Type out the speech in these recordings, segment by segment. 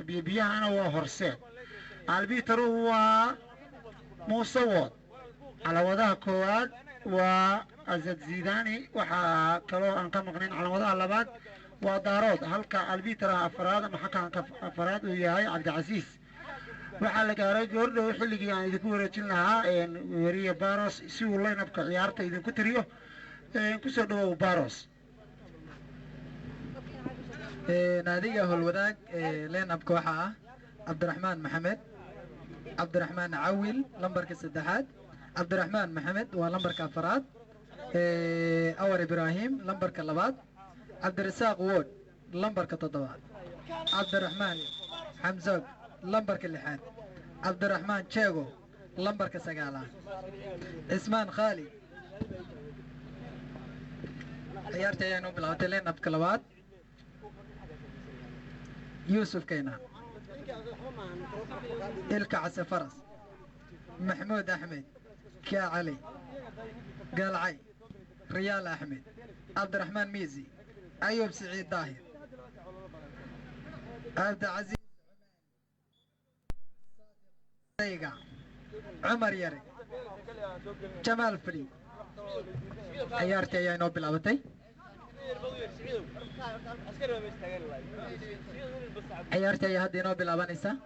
بيبيعنا وهرسات البيتر هو مصوت على وضع كواد وأزد زيداني وحا كلو أن كان مقنين على وضع اللباد ودارود هلكا البيتر أفراد محكا أفراد وياهي عبد العزيز waxaa la gaaray goordhow xilligii aan idinku wareejin lahaa weriye baros si uu laynabka ciyaarta idinku tiriyo kusoo dhawow baros naadiga howlwadaag laynabka waxaa ah cabdiraxmaan maxamed cabdiraxmaan cawil lambarka saddexaad cabdiraxmaan maxamed waa lambarka afaraad awar ibraahim lambarka labaad cabdirasaaq wood lambarka toddobaad cabdiraxmaan xamsoog lambarka lixaad cabdiraxmaan jeego lambarka sagaalaad cismaan khaali ciyaarta ayaanu bilaawatay laynabka labaad yuusuf kaynaan ilka case faras maxmuud axmed kaa cali gaalcay riyaal axmed cabdiraxmaan miisi ayuub siciid daahir cabdicasiis عمر يري جمال فري عيارتي يا نوب بالعبتي عيارتي يا هدي نوب بالعبانيسا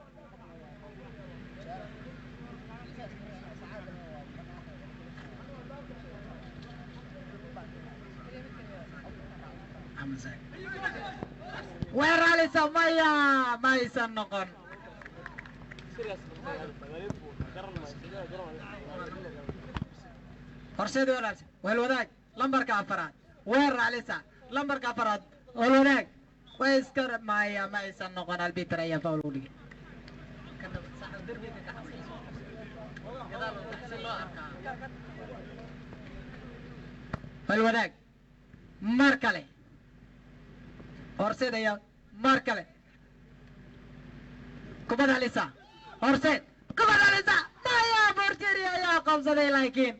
وين رالي سمايا ما يسنقن horseed walaasha weel wadaag lambarka afaraad weer raalisa lambarka afaraad weel wadaag way iska maaya ma aysan noqon albiter ayaa faul u dhigay weel wadaag mar kale horseed ayaa mar kale kubad halisa horseed kubad halisa maya borteri ayaa qabsaday laakiin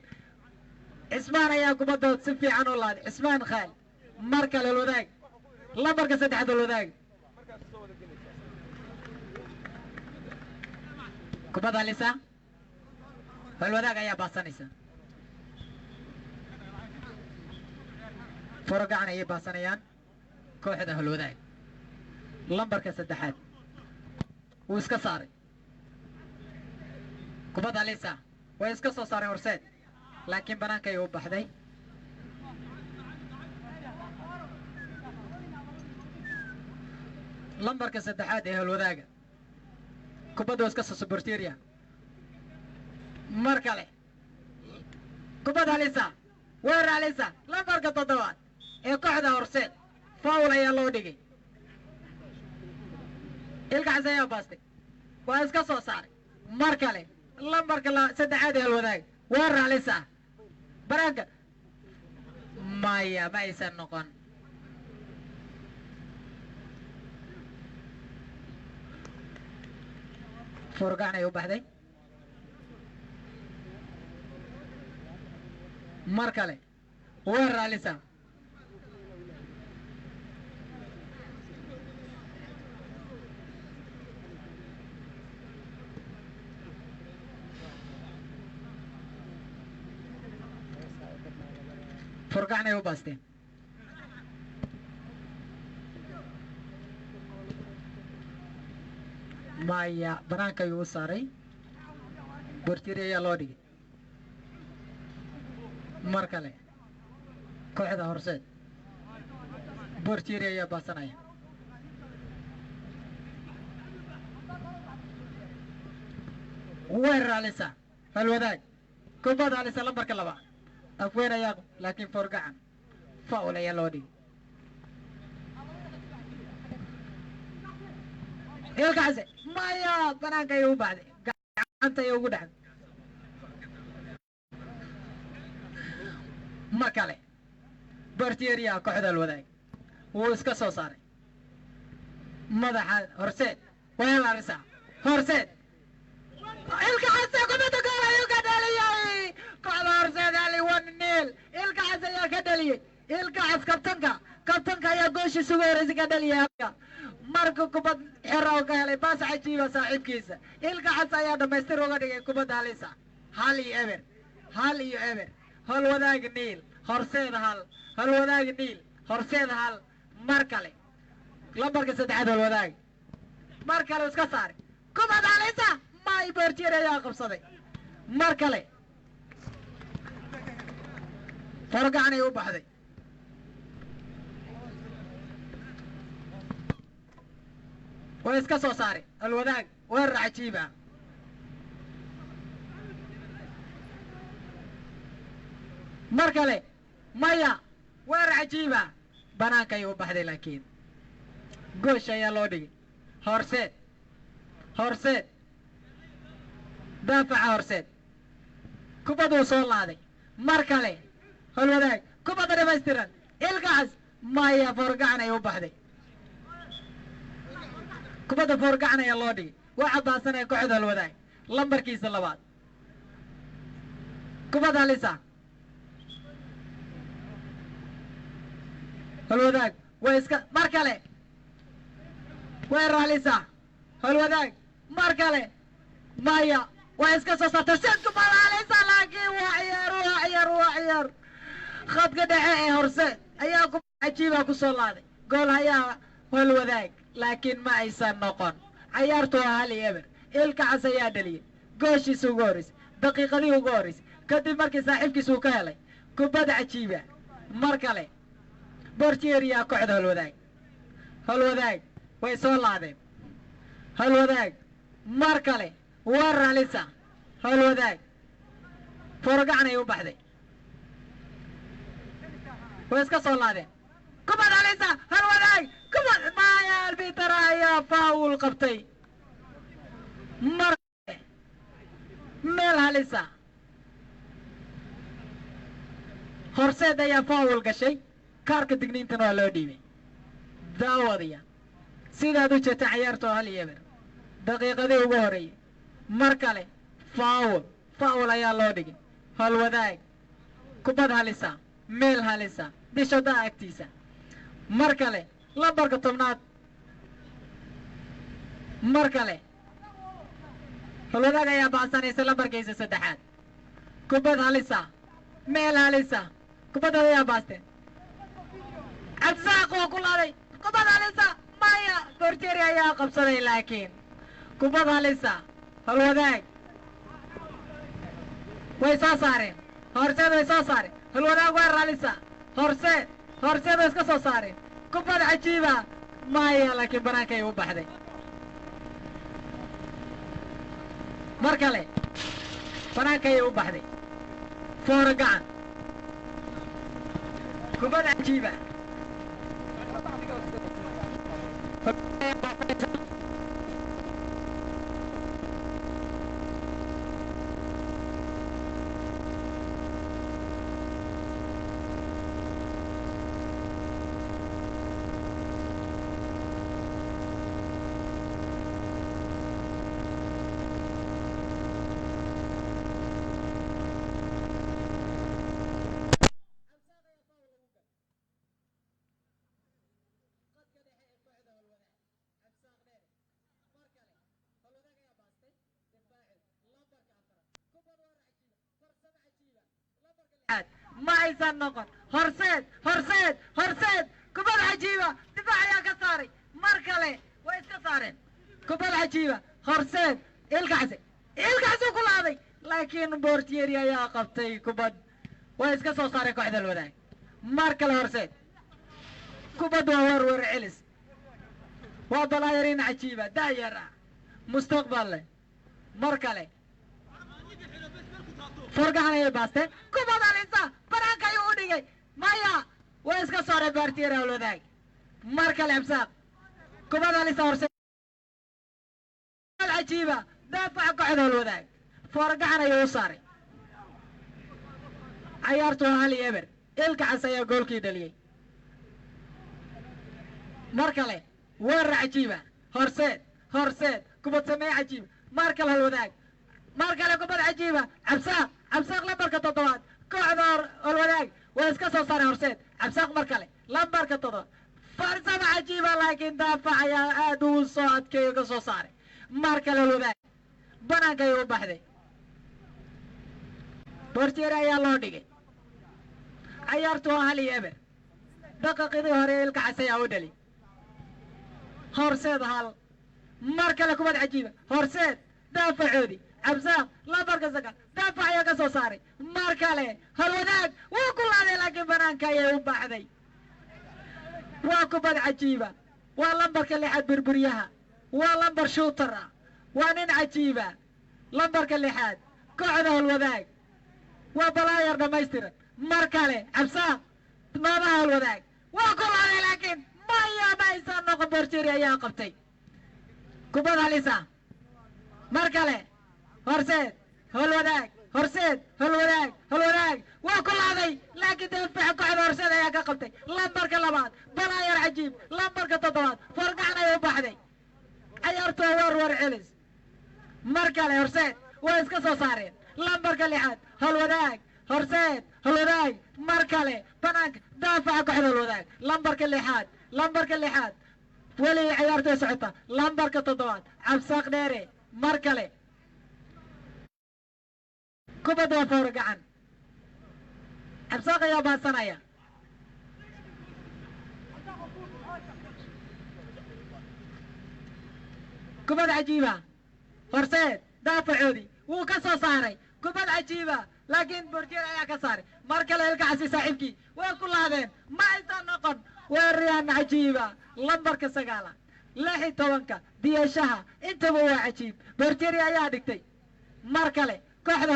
cismaan ayaa kubadood si fiican u laaday cismaan khaal mar kale wadaag lambarka saddexaad wadaag kubad halisa wadaag ayaa baasanaysa furo gacan ayay baasanayaan kooxda halwadaag lambarka saddexaad wuu iska saaray kubad halisa way iska soo saaray horseed laakiin banaanka ay u baxday lambarka saddexaad ee halwadaaga kubadda iska soo borteria mar kale kubad halisa weer halisa lambarka toddobaad ee kooxda horseed faul ayaa loo dhigay ilkaas ayaa baastay waa iska soo saaray mar kale lambarka saddexaad ee halwadaaga weer halisa baraanka maya ma aysan noqon furgaan ay u baxday mar kale weer halisa furgaan ay u baasteen maya banaanka ayuu u saaray bortiri ayaa loo dhigay mar kale kooxda horseed bortiri ayaa baasanaya weer halisa halwadaag kubad halisa lambarka laba afween ayaa laakiin forgacan faul ayaa loo dhigay ilkaase maya banaanka ayay u baxday gacanta ayay ugu dhacday mar kale borteria kooxda halwadaag wuu iska soo saaray madaxa horseed weel halisa horseed ilkaase kubadda gool ayuu ka dhaliyay kooxda horseed ali wanil ilkaas ayaa ka dhaliyay ilkaas kabtanka ayaa gooshii sugu horeysay ka dhaliyay marka kubad xira oo ka helay baas cajiiba saaxiibkiisa ilka cas ayaa dhammaystir uga dhigay kubadda halisa hal iyo eber hol wadaag niil horseed hal wadaag niil horseed hal mar kale lambarka saddexaad hol wadaag mar kale iska saari kubad halisa may bortier ayaa qabsaday mar kale fargacanay u baxday way iska soo saari alwadaag weerar cajiib ah mar kale maya weerar cajiib ah banaanka ayay u baxday laakiin goosh ayaa loo dhigay horseed daafaca horseed kubadduu soo laaday mar kale holwadaag kubadda dhamaystiran ilkaas maya foorgacan ay u baxday kubadda foorgacan ayaa loo dhigay waa caddaasanaya kooxda holwadaag lambarkiisa labaad kubadda halisa holwadaag way iska mar kale weerar halisa holwadaag mar kale maya way iska soo saartay sid kubadda halisa laakiin waa ciyaar khadka dhexe ee horseed ayaa kubad cajiiba ku soo laaday gool hayaa holwadaag laakiin ma aysan noqon cayaartu waa hal iyo eber ilka cas ayaa dhaliyey gooshiisa ugu horreysay daqiiqadii ugu horreysay kadib markii saaxiibkiisa uu ka helay kubad cajiiba mar kale bortieriyaa kooxda holwadaag way soo laadeen holwadaag mar kale weerar halisa holwadaag foorgacan ay u baxday way iska soo laadeen kubad halisa holwadaag kubad maya albitara ayaa faawul qabtay mar kale meel halisa horseed ayaa faawul gashay kaarka digniintana waa loo dhiibay daawadaya sidaad u jeeta cayaartoo hal iyo eber daqiiqadii ugu horreeyey mar kale faawul ayaa loo dhigay holwadaag kubad halisa meel halisa dishodaa agtiisa mar kale lambarka tobnaad mar kale holwadaag ayaa bacsanaysa lambarkiisa saddexaad kubad halisa meel halisa kubadda ayaa baasteen cabdisaaq waa ku laaday kubad halisa maya borteri ayaa qabsaday laakiin kubad halisa holwadaag way soo saareen horseed way soo saareen holwadaag weerar halisa horseed way iska soo saareen kubad cajiiba maya laakiin banaanka ay u baxday mar kale banaanka ayay u baxday foora gacan kubad cajiiba ma aysan noqon horseed kubad cajiiba difaac ayaa ka saaray mar kale way iska saareen kubad cajiiba horseed ilkaxsu ku laaday laakiin bortieri ayaa qabtay kubad way iska soo saareen kooxda holwadaag mar kale horseed kubad waa werwer celis waa balaayarin cajiiba daayar ah mustaqbal leh mar kale foorgacan ayay baasteen kubad halisa banaanka ayuu u dhigay maya way iska sooreen bortieri holwadaag mar kale cabsaaq kubad halisa horseed cajiiba daafaca kooxda holwadaag foorgacan ayuu u saaray cayaartu waa hal iyo eber ilka cas ayaa goolkii dhaliyey mar kale weerar cajiiba horseed kubad sameeye cajiiba mar kale holwadaag mar kale kubad cajiiba cabsaaq lambarka toddobaad kooxda holwadaag way iska soo saareen horseed cabsaaq mar kale lambarka toddobaad farsamo cajiiba laakiin daafac ayaa aad ugu soo adkeeyo ka soo saaray mar kale wadaag banaanka ayay u baxday bortieri ayaa loo dhigay cayaartu waa 1-0 daqiiqadii hore ilka cas ayaa u dhali horseed hal mar kale kubad cajiiba horseed daafacoodii cabsaaq lambarka sagaal daafac ayaa ka soo saaray mar kale halwadaag wuu ku laaday laakiin banaanka ayay u baxday waa kubad cajiiba waa lambarka 6 burburyaha waa lambar shooter ah waa nin cajiiba lambarka 6 kooxda halwadaag waa balaayar dhammaystiran mar kale cabsaaq noobaha halwadaag waa ku laaday laakiin maya ma aysan noqon bortieri ayaa qabtay kubad halisa mar kale horseed halwadaag horseed halwadaag halwadaag waa ku laaday laakiin daafaca kooxda horseed ayaa ka qabtay lambarka 2 balaayar cajiib lambarka 7 forgacan ayay u baxday cayaartu waa war celis mar kale horseed waa iska soo saareen lambarka 6 halwadaag horseed halwadaag mar kale banaanka daafaca kooxda halwadaag lambarka 6 weli cayaartu socota lambarka 7 cabsaaq dheere mar kale kubadda waa forgacan cabsaaq ayaa baasanaya kubad cajiiba horseed daafacoodii wuu ka soo saaray kubad cajiiba laakiin bortieri ayaa ka saaray mar kale ilka casi saaxiibkii way ku laadeen ma aysan noqon weeraryahan cajiiba lambarka 9 16 diyashaha intaba waa cajiib bortieri ayaa dhigtay mar kale kooxda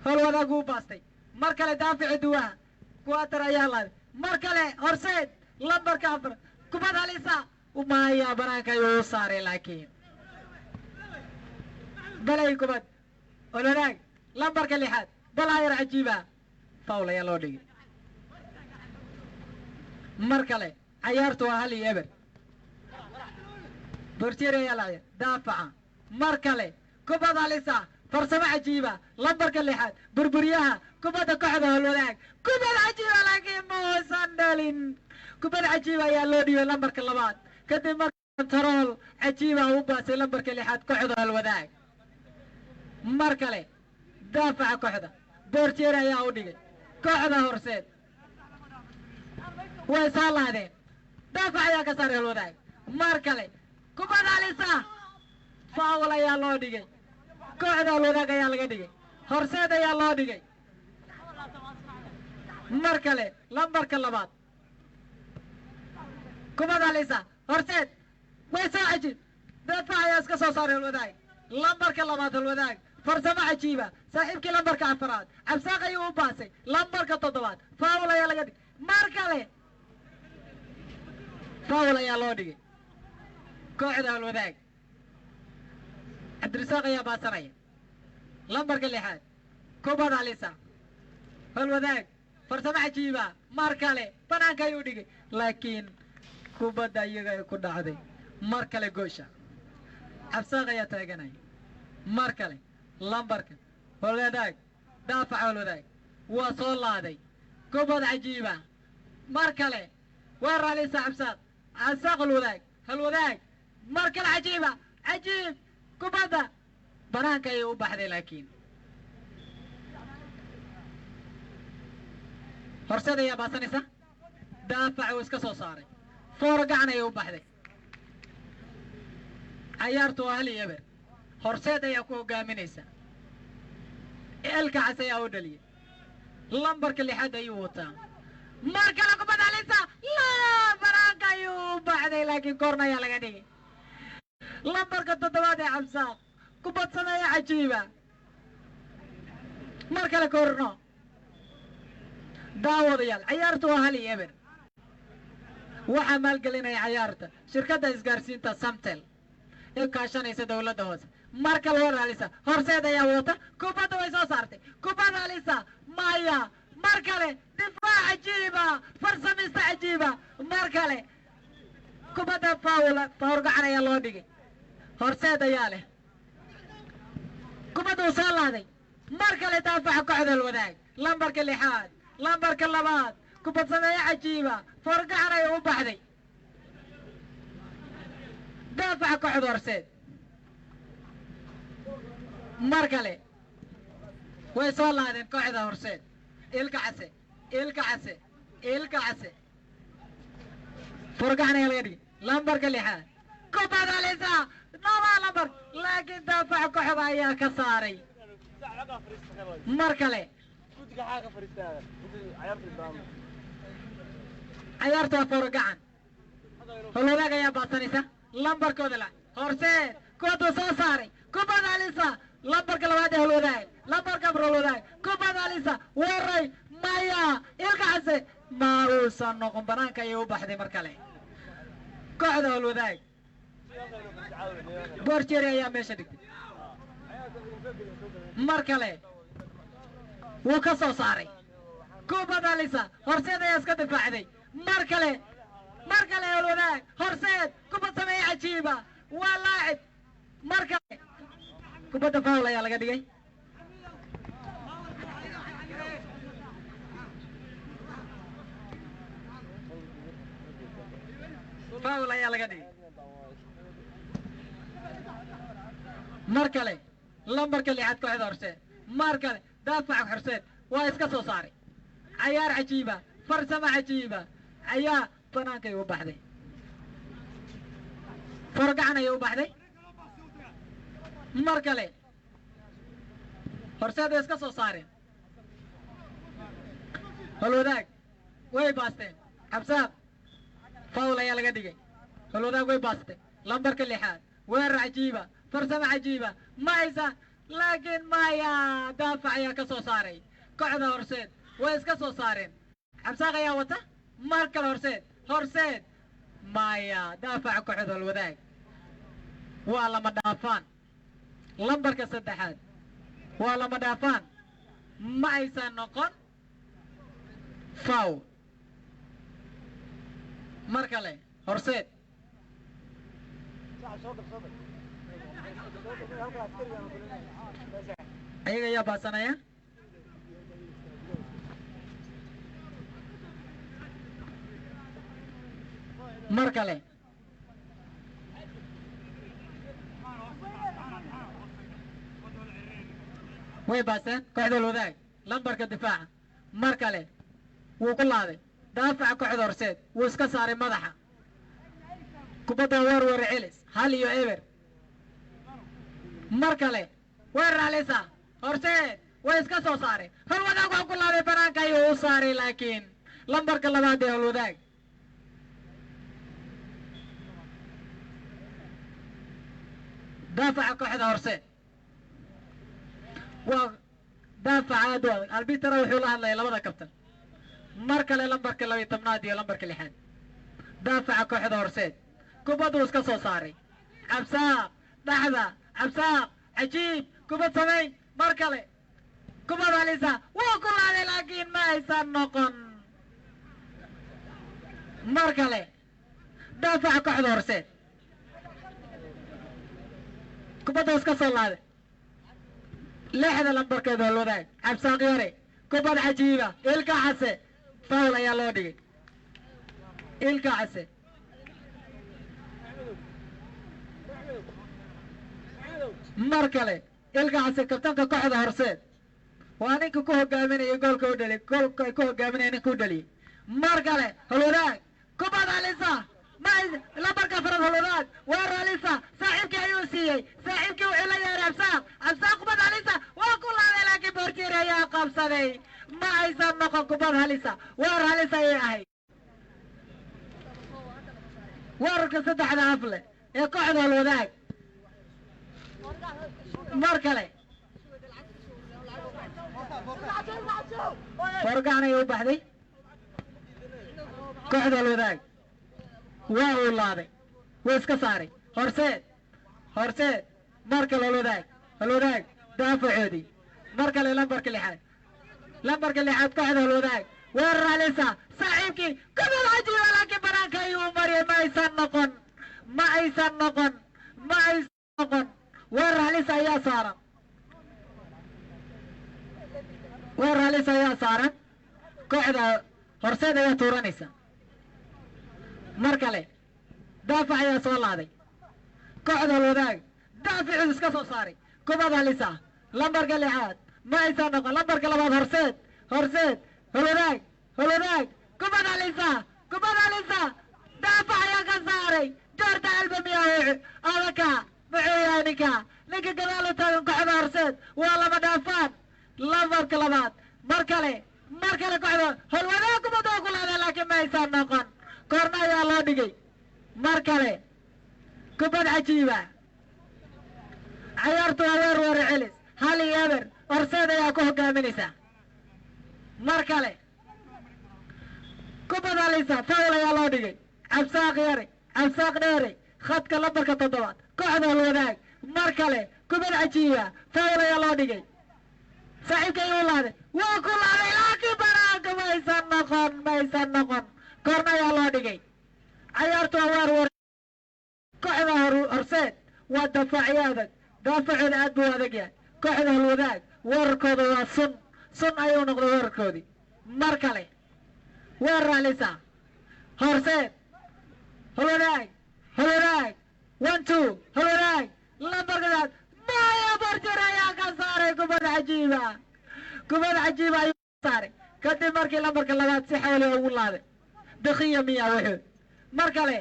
halwadaag wuu baastay mar kale daafici duwaha kuwaatar ayaa laaday mar kale horseed lambarka 4 kubad halisa maya banaanka ayuu u saaray laakiin balay kubad halwadaag lambarka 6 balaayar cajiiba faul ayaa loo dhigay mar kale cayaartu waa 1-0 bortieri ayaa laaya daafaca mar kale kubad halisa farsamo cajiiba lambarka 6 burburyaha kubadda kooxda halwadaag kubad cajiiba laakiin ma uusan dhalin kubad cajiiba ayaa loo dhigay lambarka 2 kadib marka control cajiiba u baasay lambarka 6 kooxda halwadaag mar kale daafaca kooxda bortieri ayaa u dhigay kooxda horseed way soo laadeen daafac ayaa ka saaray halwadaag mar kale kubad halisa faul ayaa loo dhigay kooxda halwadaag ayaa laga dhigay horseed ayaa loo dhigay mar kale lambarka 2 kubad halisa horseed way soo cajiib daafac ayaa iska soo saaray halwadaag lambarka 2 halwadaag farsamo cajiiba saaxiibkii lambarka 4 cabsaaq ayuu u baasay lambarka 7 faul ayaa laga dhigay mar kale faul ayaa loo dhigay kooxda halwadaag cabdirasaaq ayaa baasanaya lambarka 6 kubad halisa halwadaag farsamo cajiiba mar kale banaanka ayuu dhigay laakiin kubadda iyaga ay ku dhacday mar kale goosha cabsaaq ayaa taaganaya mar kale lambarka halwadaag daafaca halwadaag waa soo laaday kubad cajiiba mar kale waa raalisa cabsaaq halwadaag mar kale cajiiba cajiib kubadda banaanka ayay u baxday laakiin horseed ayaa baasanaysa daafac uu iska soo saaray forgacan ayay u baxday cayaartu waa 1-0 horseed ayaa ku hogaaminaysa ilka cas ayaa u dhaliyay lambarka 6 ayuu wataa mar kale kubad halisa banaanka ayuu u baxday laakiin koorna ayaa laga dhigay lambarka 7 ee cabsaaq kubad sameeya cajiiba mar kale koorno daawadayaal cayaartu waa 1-0 waxaa maalgelinaya cayaarta shirkadda isgaarsiinta samtel ee kaashanaysa dawladda hoose mar kale war halisa horseed ayaa wata kubadda way soo saartay kubad halisa maya mar kale difaac cajiiba farsamista cajiiba mar kale kubadda faurgacan ayaa loo dhigay horseed ayaa leh kubadda uu soo laaday mar kale daafaca kooxda halwadaag lambarka 6 lambarka 2 kubad sameeye cajiiba forgacan ay u baxday daafaca kooxda horseed mar kale way soo laadeen kooxda horseed ilka case ilka case ilka case forgacan ayaa laga dhigay lambarka lixaad kubad alisa naba lambar laakiin daafaca kooxda ayaa ka saaray mar kale ciyaarta waa forgacan holwadaag ayaa baadsanaysa lambarkooda la horseed kubaduu soo saaray kubad alisa lambarka labaad ee holwadaag lambarka afar holwadaag kubad alisa waray maya ilka case ma uusan noqon banaanka ayay u baxday mar kale kooxda holwadaag borjeri ayaa meesha dhigtay mar kale wuu ka soo saaray kubad alisa horseed ayaa iska difaacday mar kale holwadaag horseed kubad sameeye cajiiba waa laacib mar kale kubadda faul ayaa laga dhigay faul ayaa laga dhigay mar kale lambarka lixaad kooxda horseed mar kale daafaca horseed waa iska soo saaray cayaar cajiiba farsamo cajiiba ayaa banaankay u baxday forgacan ayay u baxday mar kale horseed way iska soo saareen holwadaag way baasteen xabsaab faul ayaa laga dhigay holwadaag way baasteen lambarka lixaad weerar cajiiba farsamo cajiiba maysa laakiin maya daafac ayaa ka soo saaray kooxda horseed way iska soo saareen xabsaaq ayaa wata mar kale horseed maya daafaca kooxda holwadaag waa lama dhaafaan lambarka saddexaad waa lama dhaafaan ma aysan noqon faul mar kale horseed ayaga ayaa baasanaya mar kale way baaseen kooxda holwadaag lambarka difaaca mar kale wuu ku laaday daafaca kooxda horseed wuu iska saaray madaxa kubadda weer celis hal iyo eber mar kale weerar alisa horseed way iska soo saareen holwadaag waa ku laaday banaanka ayuu u saaray laakiin lambarka labaad ee holwadaag daafaca kooxda horseed waa daafaca aad u adag albitara wuxuu la hadlaya labada kabtan mar kale lambarka 12 iyo lambarka 6 daafaca kooxda horseed kubaduu iska soo saaray cabsaaq dhaxda cabsaaq cajiib kubad samayn mar kale kubad alisa waa ku laaday laakiin ma aysan noqon mar kale daafaca kooxda horseed kubadda iska soo laaday lixda lambarkeeda holwadaag cabsaaq yare kubad cajiiba ilka case faul ayaa loo dhigay ilka case mar kale ilka case kabtanka kooxda horseed waa ninka ku hogaaminaya goolka u dhaliy goolka ay ku hogaaminaya ninka u dhaliyay mar kale holwadaag kubad alisa lambarka afraad holwadaag weer alisa saaxiibkii ayuu siiyey saaxiibkii wuxuu la yeeray cabsaaq kubad alisa waa ku laaday laakiin borjeeri ayaa qabsaday ma aysan noqon kubad halisa weer halisa ayay ahayd weerarka saddexda afle ee kooxda holwadaag mar kale forgacan ayay u baxday kooxda holwadaag waa uu laaday wuu iska saaray horseed mar kale holwadaag daafacoodii mar kale lambarka lixaad kooxda holwadaag weerar alisa saaxiibkii kubad cajiiba laakiin banaanka ayuu mariyay ma aysan noqon weerar alisa ayaa saaran kooxda horseed ayaa tuuranaysa mar kale daafac ayaa soo laaday kooxda halwadaag daaficuu iska soo saaray kubad halisa lambarka lixaad ma aysan noqon lambarka labaad horseed halwadaag kubad halisa daafac ayaa ka saaray joorta albamiyaa adaka muxuu yahay ninka gadaal u taagan kooxda horseed waa laba dhaafaan lambarka labaad mar kale kooxda halwadaag kubadda ku laaday laakiin ma aysan noqon koorna ayaa loo dhigay mar kale kubad cajiiba cayaartu waa weer celis hal iyo eber horseed ayaa ku hogaaminaysa mar kale kubad halisa faul ayaa loo dhigay cabsaaq dheere khadka lambarka 7 kooxda halwadaag mar kale kubad cajiiba faul ayaa loo dhigay saaxiibkay u laaday waa ku laaday laakiin banaanka ma aysan noqon koorna ayaa loo dhigay cayaartu waa weer kooxda horseed waa dafaaciyo adag daafacooda aad buu adag yahay kooxda halwadaag weerarkooda waa sun ayuu noqday weerarkoodii mar kale weerar halisa horseed halwadaag 1-2 halwadaag lambarkadaad maya barjir ayaa ka saaray kubad cajiiba ayuu saaray kadib markii lambarka labaad si xawli ugu laaday dakiya miyaa wuxuu mar kale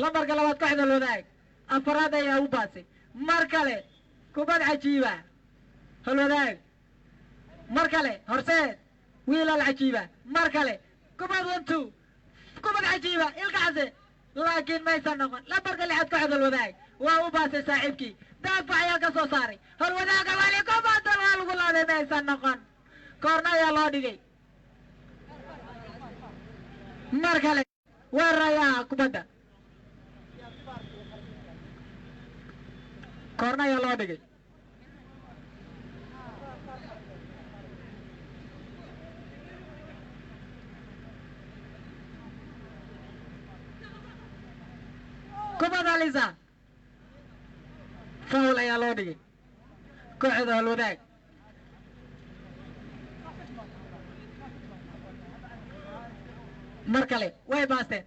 lambarka labaad kooxda halwadaag afaraad ayaa u baasay mar kale kubad cajiiba halwadaag mar kale horseed wiilal cajiiba mar kale kubad 1-2 kubad cajiiba ilkaase laakiin maysan noqon lambarka lixaad kooxda halwadaag waa u baasay saaxiibkii daafac ayaa ka soo saaray halwadaaga wali kubadda waa lagu laaday maysan noqon koorna ayaa loo dhigay mar kale weerar ayaa kubadda koorna ayaa loo dhigay kubad halisa faul ayaa loo dhigay kooxda halwadaag mar kale way baasteen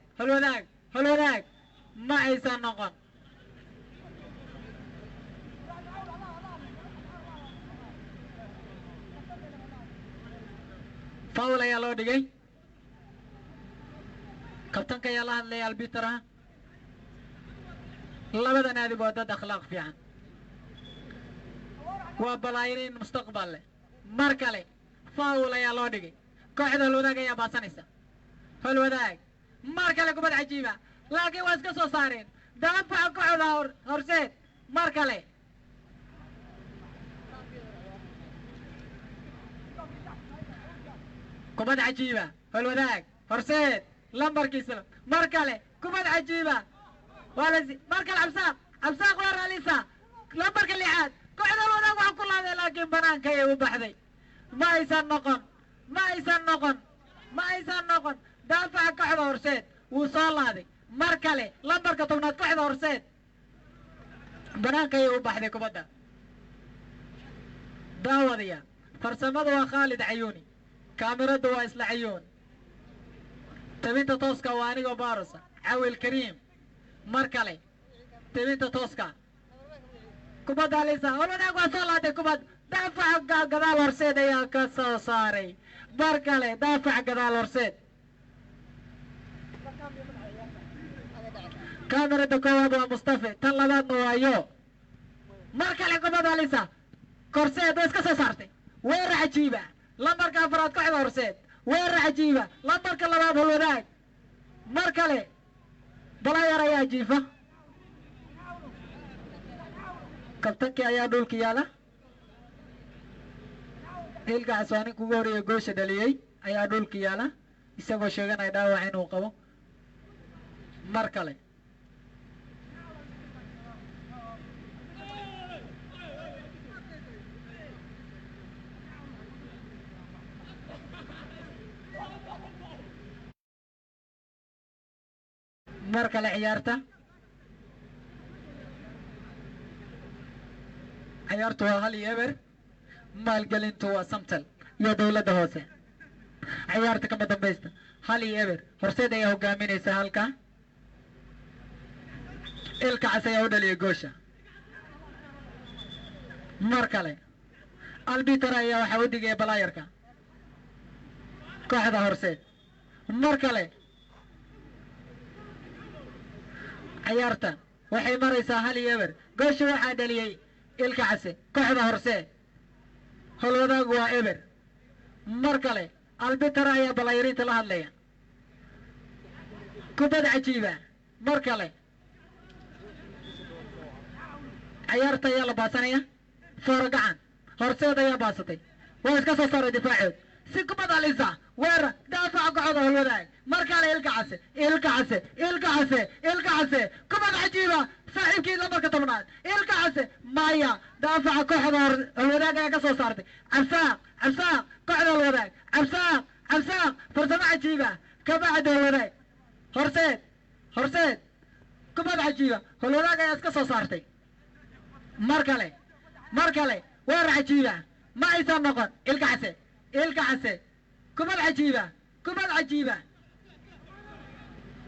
halwadaag ma aysan noqon faul ayaa loo dhigay kabtanka ayaa la hadlaya albitaraha labada naadi waa dad akhlaaq fiican waa balaayiriin mustaqbal leh mar kale faul ayaa loo dhigay kooxda halwadaag ayaa baasanaysa halwadaag mar kale kubad cajiiba laakiin waa iska soo saareen daafaca kooxda horseed mar kale kubad cajiiba halwadaag horseed lambarkiisa mar kale kubad cajiiba mar kale cabsaaq waa raalisa lambarka lixaad kooxda halwadaag waxaa ku laaday laakiin banaanka ayay u baxday ma aysan noqon daafaca kooxda horseed wuu soo laaday mar kale lambarka 10 kooxda horseed banaanka ayay u baxday kubadda daawadaya farsamada waa khaalid cayuuni kaamirada waa isla cayuun tabinta tooska waa anigoo baarusa cawil kariim mar kale tabinta tooska kubadda halisa halwadaag waa soo laaday kubad daafaca gadaal horseed ayaa ka soo saaray mar kale daafaca gadaal horseed kaamirada koowaad waa mustafe tan labaadna waayo mar kale kubad halisa horseed waa iska soo saartay weerar cajiiba lambarka afraad kooxda horseed weerar cajiiba lambarka labaad halwadaag mar kale balayar ayaa jiifa kabtankii ayaa dhulka yaala ilkaas waa ninka ugu horeeya goosha dhaliyey ayaa dhulka yaala isagoo sheeganaya dhaawac inuu qabo mar kale mar kale ciyaartu waa hal iyo eber maalgelintu waa samtal iyo dawladda hoose ciyaarta kama dambaysta hal iyo eber horseed ayaa hogaaminaysa halka ilka cas ayaa u dhaliyay goosha mar kale albiter ayaa waxaa u digaya balaayarka kooxda horseed mar kale ciyaarta waxay maraysaa hal iyo eber goosha waxaa dhaliyey ilka case kooxda horseed holwadaagu waa eber mar kale albiter ayaa balaayariinta la hadlaya kubad cajiiba mar kale ciyaarta ayaa la baasanaya fooro gacan horseed ayaa baasatay waa iska soo saaray difaacood si kubad alisa weerar daafaca kooxda holwadaag mar kale ilka case kubad cajiiba saaxiibkii lambarka 10aad ilka case maya daafaca kooxda holwadaag ayaa ka soo saartay cabsaaq kooxda holwadaag cabsaaq farsamo cajiiba kabacda holwadaag horseed kubad cajiiba holwadaag ayaa iska soo saartay mar kale weerar cajiiba ma aysan noqon ilka case kubad cajiiba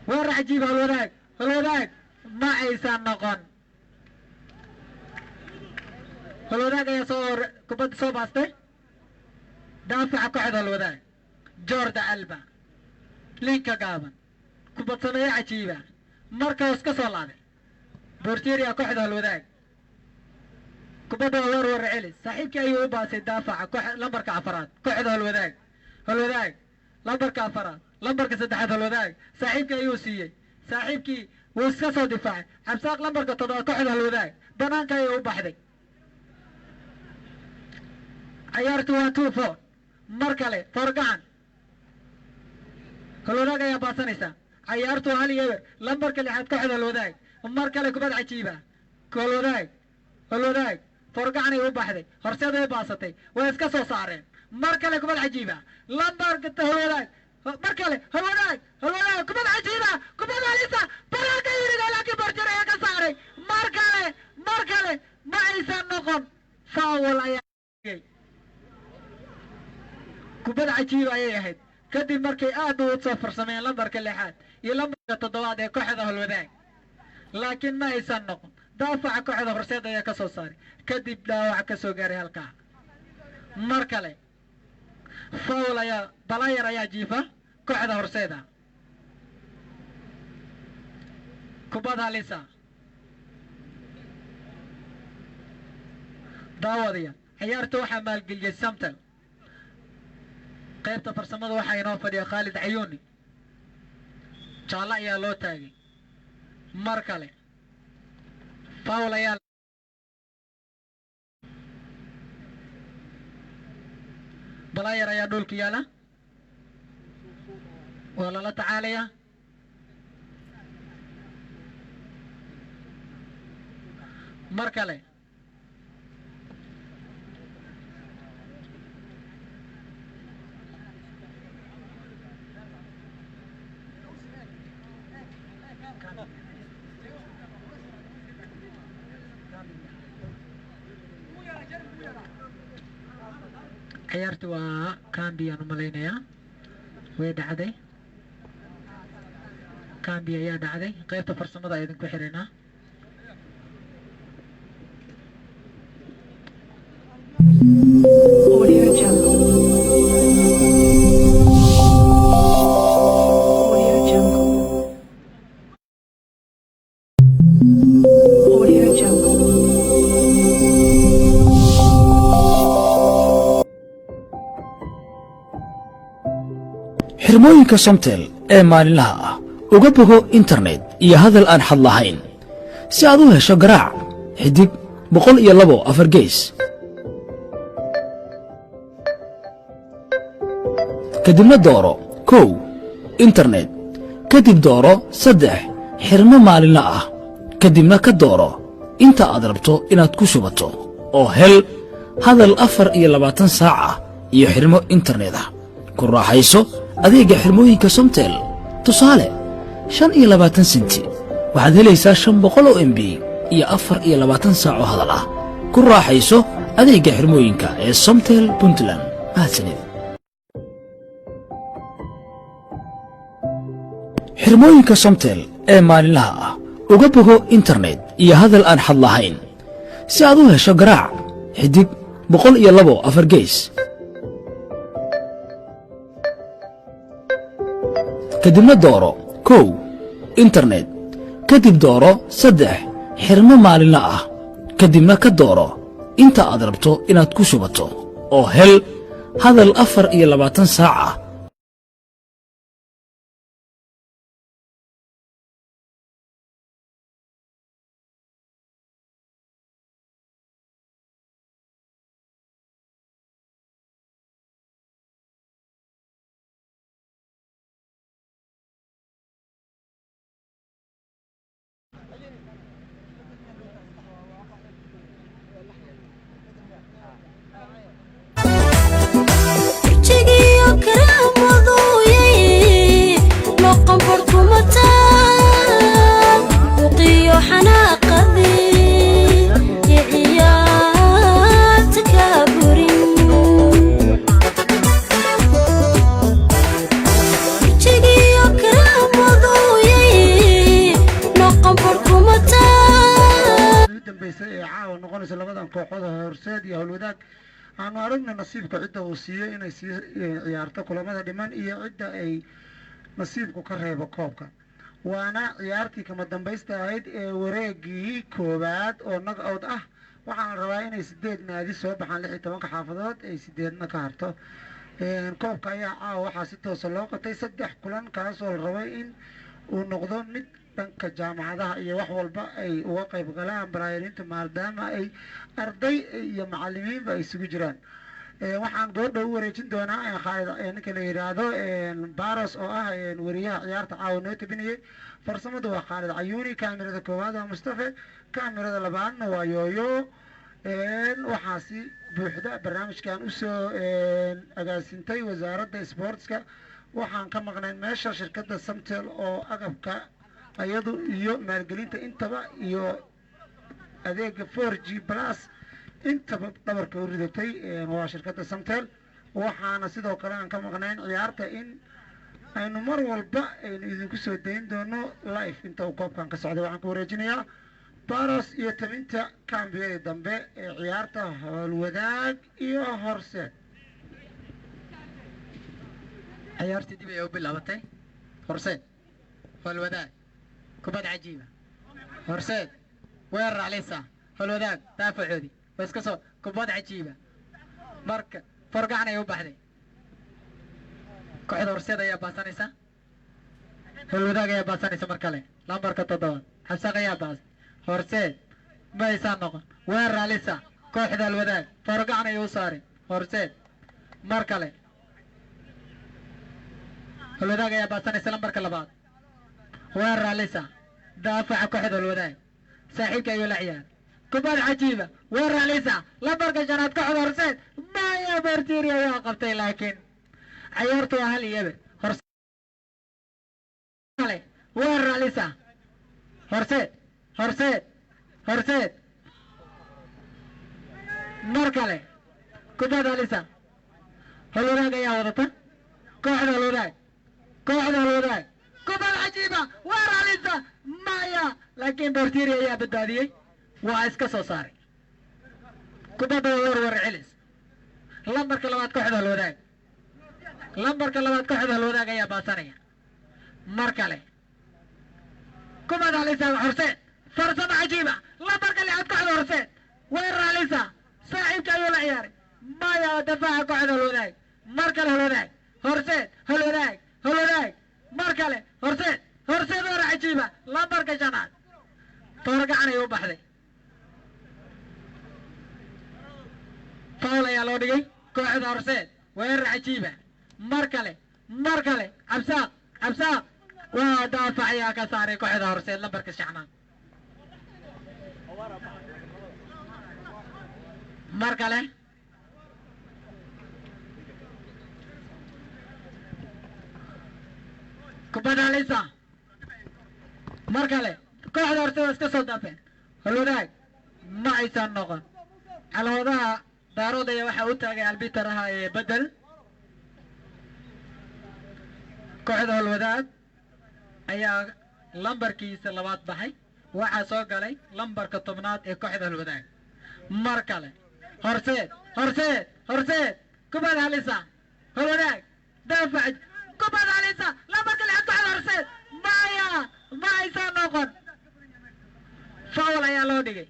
weerar cajiiba holwadaag ma aysan noqon holwadaag ayaa kubadda soo baastay daafaca kooxda holwadaag jorda alba linka gaaban kubad sameeye cajiiba markaas ka soo laaday borteria kooxda holwadaag kubadda war celis saaxiibkii ayuu u baasay daafaca lambarka 4aad kooxda holwadaag lambarka 4aad lambarka 3aad holwadaag saaxiibkii ayuu siiyey saaxiibkii wuu iska soo difaacay cabsaaq lambarka 7aad kooxda holwadaag banaanka ayuu u baxday ciyaartu waa 2-4 mar kale forgacan holwadaag ayaa baasanaysa ciyaartu hal iyo eber lambarka 6aad kooxda holwadaag mar kale kubad cajiiba holwadaag forgacan ay u baxday horseed ay baasatay way iska soo saareen mar kale kubad cajiiba lambarka holwadaag mar kale holwadaag kubad cajiiba kubad alisa balaaka yiriga laakiin borjir ayaa ka saaray mar kale ma aysan noqon foul ayaa kubad cajiiba ayay ahayd kadib markay aad u soo farsameen lambarka 6aad iyo lambarka 7aad ee kooxda holwadaag laakiin ma aysan noqon daafaca kooxda horseed ayaa ka soo saaray kadib dhaawac ka soo gaaray halkaa mar kale foul ayaa balaayar ayaa jiifa kooxda horseeda kubad halisa daawadaya ciyaarta waxaa maalgeliyey samtel qaybta farsamada waxaa inoo fadhiya khaalid cayuuni jaalla ayaa loo taagay mar kale foul ayaa balaayar ayaa dhulka yaala waa lala tacaalaya mar kale ciyaartu waa kambi aan u malaynayaa way dhacday kambi ayaa dhacday qaybta farsamada ayaan idinku xiraynaa xirmooyinka somtel ee maalinlaha ah uga bogo internet iyo hadal aan xad lahayn si aad u hesho garaac xidig 102 gees kadibna dooro 1 internet kadib dooro 3 xirmo maalinla ah kadibna ka dooro inta aad rabto inaad ku shubato oo hel hadal 24 saac ah iyo xirmo internet ah ku raaxayso adeega xirmooyinka somtel tusaale 25 senti waxaad helaysaa 500 MB iyo 24 saac oo hadal ah ku raaxayso adeega xirmooyinka ee somtel puntland mahadsanid xirmooyinka somtel ee maalinlaha ah uga bogo internet iyo hadal aan xad lahayn si aad u hesho garaac xidig 102 afar gees kadibna dooro 1 internet kadib dooro 3 xirmo maalinle ah kadibna ka dooro inta aad rabto inaad ku shubato oo hel hadal 24 saac ah labadan kooxood horseed iyo howlwadaag aanu aragna nasiibka cidda uu siiyo inay sii ciyaarto kulamada dhiman iyo cidda ay nasiibku ka reebo koobka waana ciyaartii kama dambaysta ahayd ee wareegii koowaad oo nag out ah waxaan rabaa inay 8 naadi soo baxaan 16 xaafadood ay 8na ka harto koobka ayaa caawa waxaa si toos loo qatay 3 kulan kaasoo la rabay in uu noqdo mid dhanka jaamacadaha iyo wax walba ay uga qayb galaan baraayarinta maadaama ay arday iyo macallimiinba ay isugu jiraan waxaan goordhow u wareejin doonaa khaalid ninka la yidhaahdo baros oo ah wariyaha ciyaarta caawa noo tabinayay farsamadu waa khaalid cayuuni kaamirada koowaad waa mustafe kaamirada labaadna waa yooyo waxaasi buuxda barnaamijkan usoo agaasintay wasaaradda sportska waxaan ka maqnayn meesha shirkadda samtel oo agabka ayadu iyo maalgelinta intaba iyo adeega 4G plus intaba dhabarka u ridatay waa shirkadda samtel waxaana sidoo kale aan ka maqnayn ciyaarta in aynu mar walba aynu idinku soo dayn doono live inta uu koobkan ka socday waxaan ku wareejinayaa baros iyo tabinta kambiyada dambe ee ciyaarta howlwadaag iyo horseed ciyaartii dib ay u bilaabatay horseed howlwadaag kubad cajiiba horseed weerar calisa howlwadaag daafacoodii way iska soo kubad cajiiba marka forgacan ay u baxday kooxda horseed ayaa baasanaysa howlwadaag ayaa baasanaysa mar kale lambarka 7 xabsaq ayaa baas horseed ma aysan noqon weerar calisa kooxda howlwadaag forgacan ay u saaray horseed mar kale howlwadaag ayaa baasanaysa lambarka 2 weerar calisa daafaca kooxda howlwadaag saaxiibka ayuu la ciyaar kubad cajiiba weerar calisa lambarka 5 kooxda horseed maya bartiri ayaa qabtay laakiin ciyaartu waa hal iyabe horseed weerar calisa horseed mar kale kubad calisa howlwadaag ayaa wadata kooxda howlwadaag kubad cajiiba weerar calisa maya laakiin bartiri ayaa badbaadiyey waa iska soo saaray kubadda war celis lambarka 2 kooxda howlwadaag kooxda howlwadaag ayaa baasanaya mar kale kubad calisa horseed farsamo cajiiba lambarka 6 kooxda horseed weerar calisa saaxiibka ayuu la ciyaaray maya dafaaca kooxda howlwadaag mar kale howlwadaag howlwadaag mar kale horseed weerar cajiiba lambarka 5 forgacan ay u baxday faul ayaa loo dhigay kooxda horseed weerar cajiiba mar kale cabsaaq waa daafac ayaa ka saaray kooxda horseed lambarka 6 mar kale kubad calisa mar kale kooxda horseed iska soo daafeen howlwadaag ma aysan noqon calawadaha daarood ayaa waxaa u taagay albitaraha ee bedel kooxda howlwadaag ayaa lambarkiisa labaad baxay waxaa soo galay lambarka tobnaad ee kooxda halwadaag mar kale horseed horseed horseed kubad halisa halwadaag daafac kubad halisa lambarka lixaad kooxda horseed maya ma aysan noqon foul ayaa loo dhigay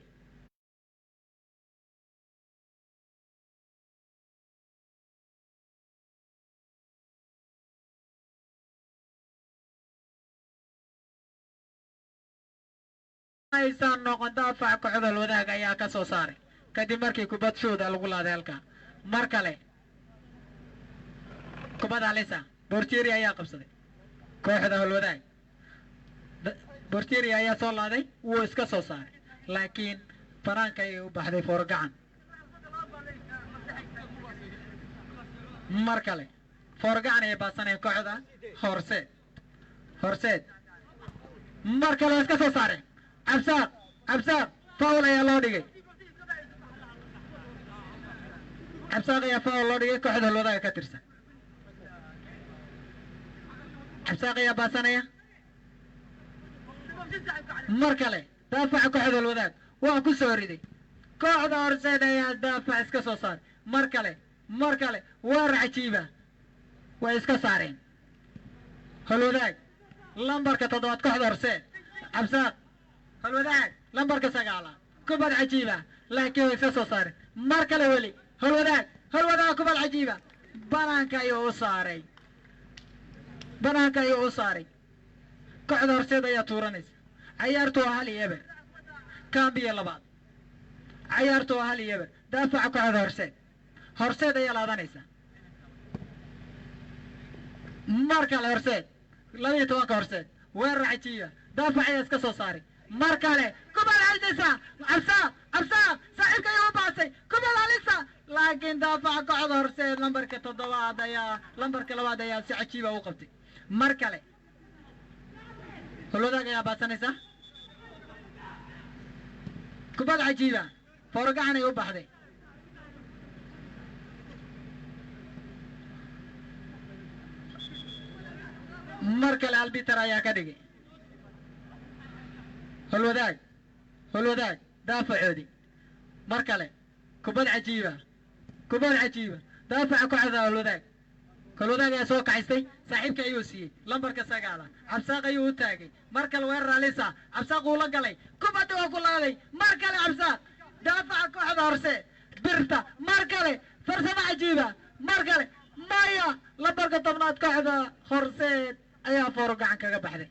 aysan noqon daafaca kooxda halwadaag ayaa ka soo saaray kadib markii kubad shooda lagu laaday halka mar kale kubad halisa bortieri ayaa qabsaday kooxda halwadaag bortieri ayaa soo laaday wuu iska soo saaray laakiin banaanka ayay u baxday foorgacan mar kale foorgacan ayay baasaneen kooxda horseed horseed mar kale waa iska soo saareen cabsaaq cabsaaq foul ayaa loo dhigay cabsaaq ayaa foul loo dhigay kooxda halwadaaga ka tirsan cabsaaq ayaa baasanaya mar kale daafaca kooxda halwadaag waa ku soo riday kooxda horseed ayaa daafac iska soo saaray mar kale weerar cajiiba way iska saareen halwadaag lambarka toddobaad kooxda horseed cabsaaq halwadaag lambarka sagaalaad kubad cajiiba laakiin way iska soo saareen mar kale weli halwadaag kubad cajiiba banaanka ayuu u saaray kooxda horseed ayaa tuuranaysa cayaartu waa 1-0 kambiya labaad cayaartu waa 1-0 daafaca kooxda horseed ayaa laadanaysa mar kale horseed 12 horseed weerar cajiiba daafac ayaa iska soo saaray mar kale kubad halisa cabsaaq saaxiibka ayuu u baasay kubad halisa laakiin daafaca kooxda horseed lambarka labaad ayaa si cajiiba u qabtay mar kale halwadaag ayaa baasanaysa kubad cajiiba foorgacan ay u baxday mar kale albiter ayaa ka dhigay halwadaag daafacoodii mar kale kubad cajiiba daafaca kooxda halwadaag ayaa soo kaxaystay saaxiibka ayuu siiyey lambarka 9 cabsaaq ayuu u taagay mar kale weerar halisa cabsaaq uu la galay kubadda waa ku laaday mar kale cabsaaq daafaca kooxda horse birta mar kale farsamo cajiiba mar kale maya lambarka 10 kooxda horseed ayaa foorgacan kaga baxday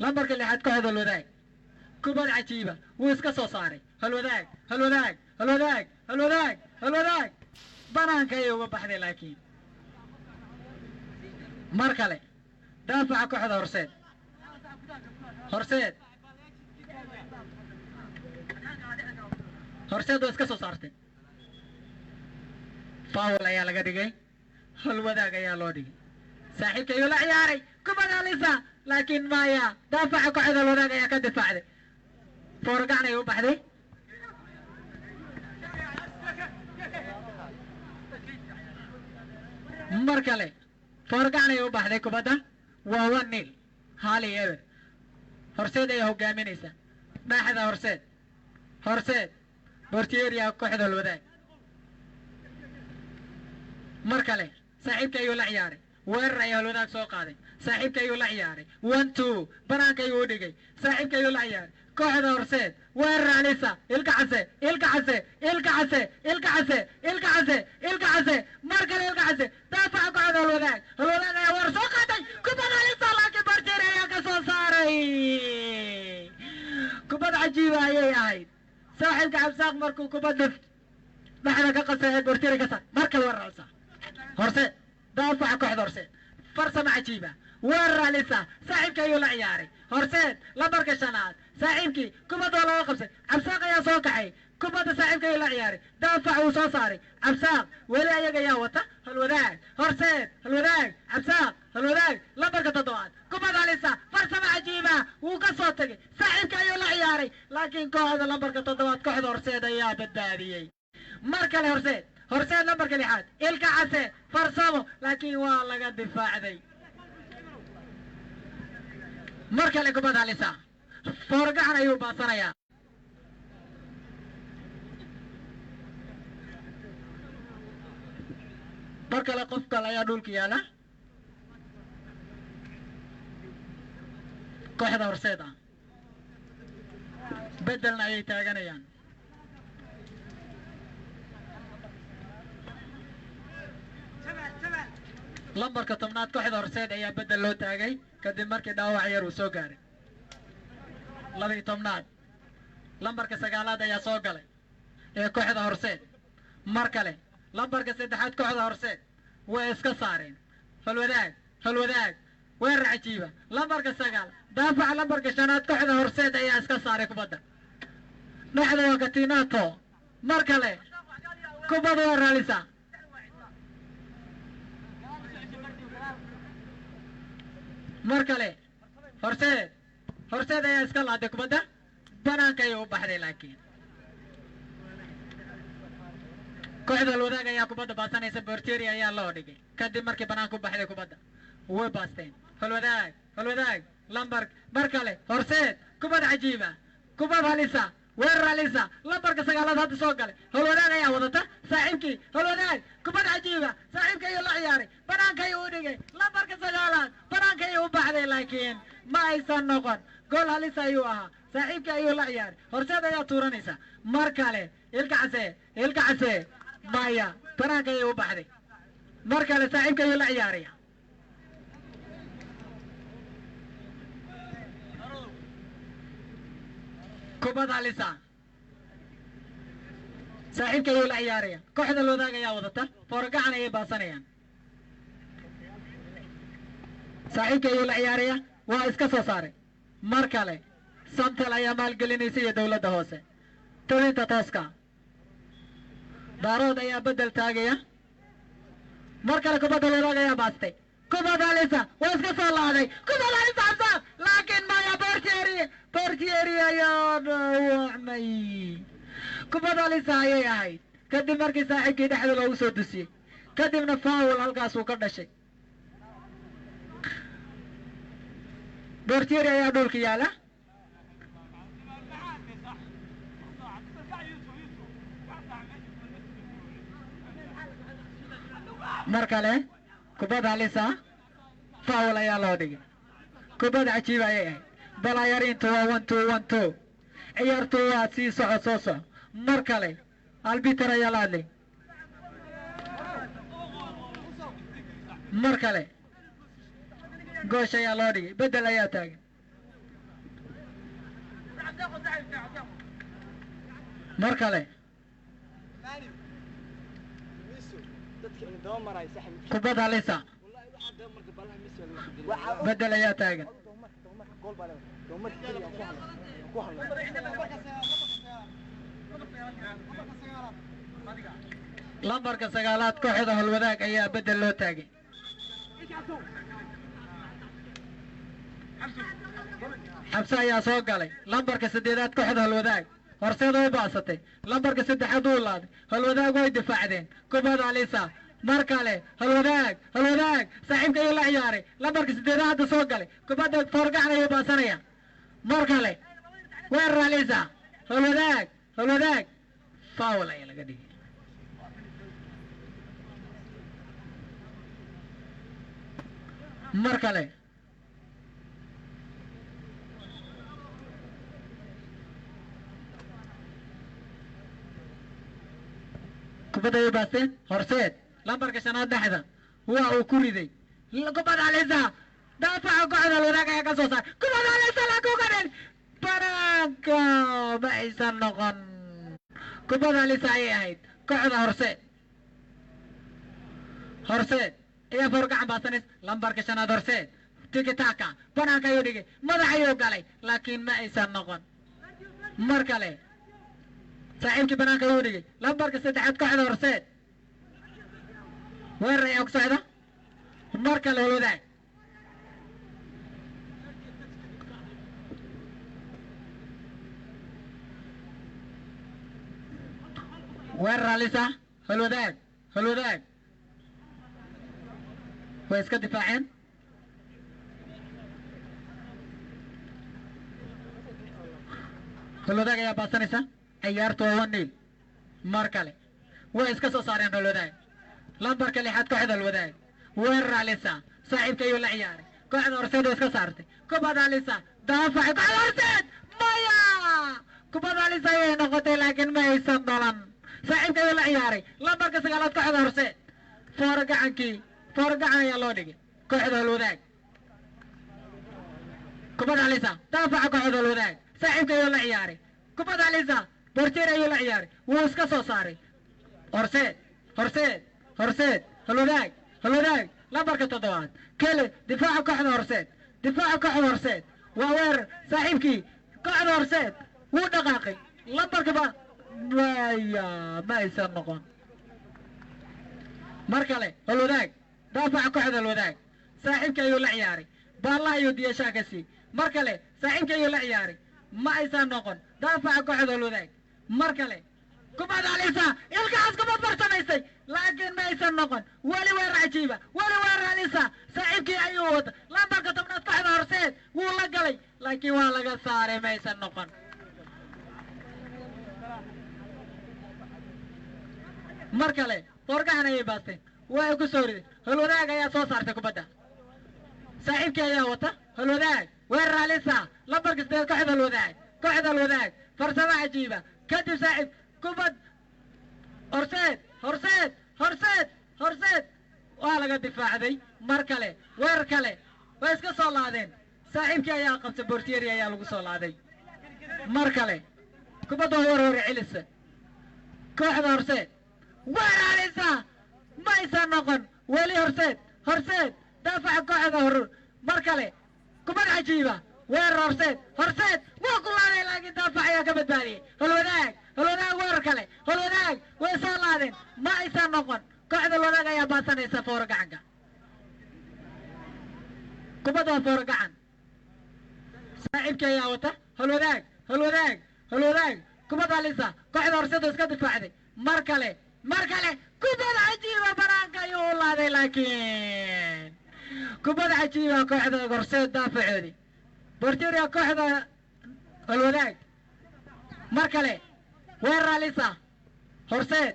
lambarka 6 kooxda halwadaag kubad cajiiba wuu iska soo saaray halwadaag banaanka ayay uga baxday laakiin mar kale daafaca kooxda horseed oo iska soo saartay foul ayaa laga dhigay halwadaag ayaa loo dhigay saaxiibka ayuu la ciyaaray kubad halisa laakiin maya daafaca kooxda halwadaag ayaa ka difaacday foorgacan ay u baxday mar kale foorgacan ay u baxday kubadda waa 1-0 horseed ayaa hogaaminaysa dhaaxda horseed bortieriya kooxda halwadaag mar kale saaxiibka ayuu la ciyaaray weerar ayaa halwadaag soo qaaday saaxiibka ayuu la ciyaaray 1-2 banaanka ayuu u dhigay saaxiibka ayuu la ciyaaray kooxda horseed weerar halisa ilka case mar kale ilka case daafaca kooxda halwadaag ayaa weer soo qaaday kubad halisa laakiin bortieri ayaa ka soo saaray kubad cajiiba ayay ahayd saaxiibka cabsaaq markuu kubad dhexda ka qasay bortieri ka saar mar kale weerar halisa horseed daafaca kooxda horseed farsamo cajiiba weerar halisa saaxiibka ayuu la ciyaaray horseed lambarka 5 saaxiibkii kubadda waa laga qabsay cabsaaq ayaa soo kaxay kubadda saaxiibka ayuu la ciyaaray daafac uu soo saaray cabsaaq weli ayaga ayaa wata halwadaag horseed cabsaaq lambarka 7 kubad halisa farsamo cajiiba wuu ka soo tagay saaxiibka ayuu la ciyaaray laakiin kooxda lambarka 7 kooxda horseed ayaa badbaadiyey mar kale horseed lambarka 6 ilka case farsamo laakiin waa laga difaacday mar kale kubad halisa foorgacan ayuu baasanayaa mar kale qof kale ayaa dhulka yaala kooxda horseed ah bedelna ayay taaganayaan lambarka tobnaad kooxda horseed ayaa bedel loo taagay kadib markii dhaawac yar uu soo gaaray 12 lambarka 9 ayaa soo galay ee kooxda horseed mar kale lambarka 3 kooxda horseed way iska saareen falwadaag weer cajiiba lambarka 9 daafaca lambarka 5 kooxda horseed ayaa iska saaray kubadda dhaxda waa Katinato mar kale kubadda waa raalisa mar kale horseed ayaa iska laaday kubadda banaanka ayay u baxday laakiin kooxda alwadaag ayaa kubadda baasanaysa bortieri ayaa loo dhigay kadib markii banaanka u baxday kubadda way baasteen falwadaag lambar mar kale horseed kubad cajiiba kubad halisa weerar halisa lambarka 9 hadda soo galay alwadaag ayaa wadata saaxiibkii alwadaag kubad cajiiba saaxiibka ayuu la ciyaaray banaanka ayuu u dhigay lambarka 9 banaanka ayuu u baxday laakiin ma aysan noqon gool halisa ayuu ahaa saaxiibka ayuu la ciyaaray horseed ayaa tuuranaysa mar kale ilka case maya banaanka ayuu u baxday mar kale saaxiibka ayuu la ciyaaraya kubad halisa saaxiibka ayuu la ciyaaraya kooxda alwadaag ayaa wadata foorgacan ayay baasanayaan saaxiibka ayuu la ciyaaraya waa iska soo saaray mar kale santal ayaa maalgelinaysa iyo dowladda hoose talinta tooska daarood ayaa bedel taagaya mar kale kubadda alwadaag ayaa baastay kubad halisa waa iska soo laaday kubad halisa xabsaab laakiin maya bortieri ayaa dhaawacmay kubad halisa ayay ahayd kadib markii saaxiibkii dhexda loogu soo dusiyey kadibna faawul halkaasuu ka dhashay bortieri ayaa dhulka yaala mar kale kubad halisa faawul ayaa loo dhigay kubad cajiib ayay ahayd balaayarintu waa 1-2 ciyaartu waa sii soco mar kale albiter ayaa la hadlay mar kale goosh ayaa loo dhigay bedel ayaa taagan mar kale kubad halisa bedel ayaa taagan lambarka 9 kooxda halwadaag ayaa bedel loo taagay xabse ayaa soo galay lambarka 8 kooxda halwadaag horseed way baasatay lambarka 3 uu laaday halwadaag way difaacdeen kubad halisa mar kale halwadaag saaxiibka ayuu la ciyaaray lambarka 8 hadda soo galay kubadda foorgacan ayuu baasanaya mar kale weerar halisa halwadaag faawul ayaa laga dhigay mar kale kubadda ayuu baasteen horseed lambarka 5 dhexda waa uu ku riday kubad halisa daafaca kooxda alwadaag ayaa ka soo saaray kubad halisa la ku gadhin banaanka ma aysan noqon kubad halisa ayay ahayd kooxda horseed ayaa foorgacan baasanaysa lambarka 5 horseed tikitaka banaanka ayuu dhigay madax ayuu galay laakiin ma aysan noqon mar kale saaxiibkii banaanka ayuu dhigay lambarka 3 kooxda horseed weerar ayaa ku socda mar kale halwadaag weerar halisa halwadaag way iska difaaceen holwadaag ayaa baasanaysa ciyaartu waa 1-0 mar kale way iska soo saareen holwadaag lambarka 6 kooxda holwadaag weerar alisa saaxiibka ayuu la ciyaaray kooxda horseed iska saartay kubadda alisa daafac kooxda horseed maya kubadda alisa ayay noqotay laakiin ma aysan dhalan saaxiibka ayuu la ciyaaray lambarka 9 kooxda horseed foor gacan ayaa loo dhigay kooxda holwadaag kubadda alisa daafaca kooxda holwadaag saaxiibka ayuu la ciyaaray kubadda alisa bortier ayuu la ciyaaray wuu iska soo saaray horseed holwadaag lambarka 7 kele difaaca kooxda horseed waa weerar saaxiibkii kooxda horseed wuu dhaqaaqay lambarka ma aysan noqon mar kale holwadaag daafaca kooxda holwadaag saaxiibka ayuu la ciyaaray baallaha ayuu diyashaa ka sii mar kale saaxiibka ayuu la ciyaaray ma aysan noqon daafaca kooxda holwadaag mar kale kubadda alisa ilkaas kubad farsamaysay laakiin ma aysan noqon weli weerar cajiiba weli weerar alisa saaxiibkii ayuu wata lambarka 10 kooxda horseed wuu la galay laakiin waa laga saaray ma aysan noqon mar kale foorgacan ayay baasteen way ku soo riday holwadaag ayaa soo saartay kubadda saaxiibkii ayaa wata holwadaag weerar alisa lambarka 8 kooxda holwadaag farsamo cajiiba kadib saaxiib kubad horseed waa laga difaacday mar kale weerar kale way iska soo laadeen saaxiibkii ayaa qabtay bortieri ayaa lagu soo laaday mar kale kubadda hore celisa kooxda horseed weerar alisa ma aysan noqon weli horseed daafaca kooxda hor mar kale kubad cajiiba weerar horseed waa ku laaday laakiin daafac ayaa ka badbaadiyey holwadaag weerar kale holwadaag way soo laadeen ma aysan noqon kooxda holwadaag ayaa baasanaysa fooro gacanka kubadda waa fooro gacan saaxiibkii ayaa wata holwadaag kubadda alisa kooxda horseed oo iska difaacday mar kale kubadda cajiiba banaanka ayuu u laaday laakiin kubadda cajiiba kooxda horseed daafacoodii bortiria kooxda holwadaag mar kale weerar alisa horseed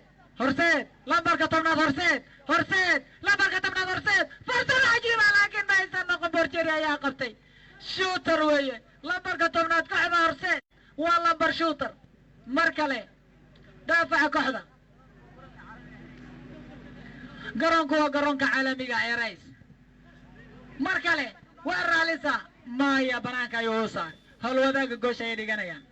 lambarka 10 horseed lambarka 10 horseed farsamo cajiiba laakiin ma aysan noqon bortiria ayaa qabtay shooter weeye lambarka 10 kooxda horseed waa lambar shooter mar kale daafaca kooxda garoonku waa garoonka caalamiga ee rays mar kale weerar alisa maya banaanka ayuu u saaray holwadaaga goosha ay dhiganayaan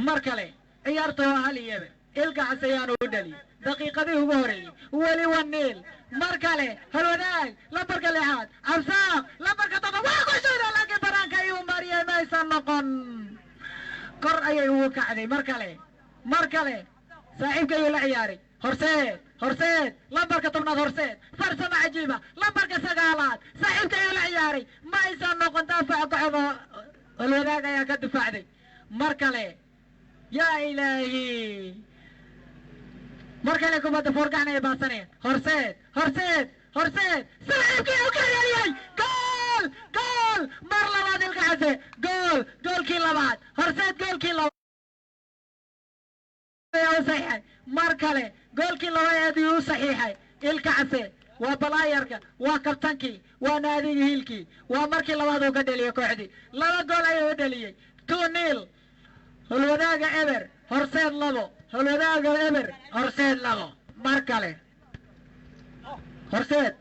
mar kale ciyaarta waa 1-1 ilkaas ayaanu u dhaliyey daqiiqadii ugu horeeyey weli 1-0 mar kale holwadaag lambarka 6 cabsaaq lambarka 7 waa ku soo laakiin banaanka ayuu mariyay ma aysan noqon kor ayay ugu kacday mar kale saaxiibka ayuu la ciyaaray horseed lambarka 10 horseed farsamo cajiiba lambarka 9 saaxiibka ayuu la ciyaaray ma aysan noqon daafaca kooxda holwadaag ayaa ka difaacday mar kale yaa ilaahi mar kale kubadda foorgacan ay baasanayaan horseed saaxiibkii uu ka dhaliyay gool mar labaad ilka case goolkii labaad horseed goolkii labaad saxiixay mar kale goolkii labaad ayuu saxiixay ilka case waa balaayarka waa kabtankii waa naadiga hiilkii waa markii labaad uu ka dhaliyay kooxdii 2 gool ayuu u dhaliyay 2-0 holwadaaga eber horseed 2 holwadaaga eber horseed 2 mar kale horseed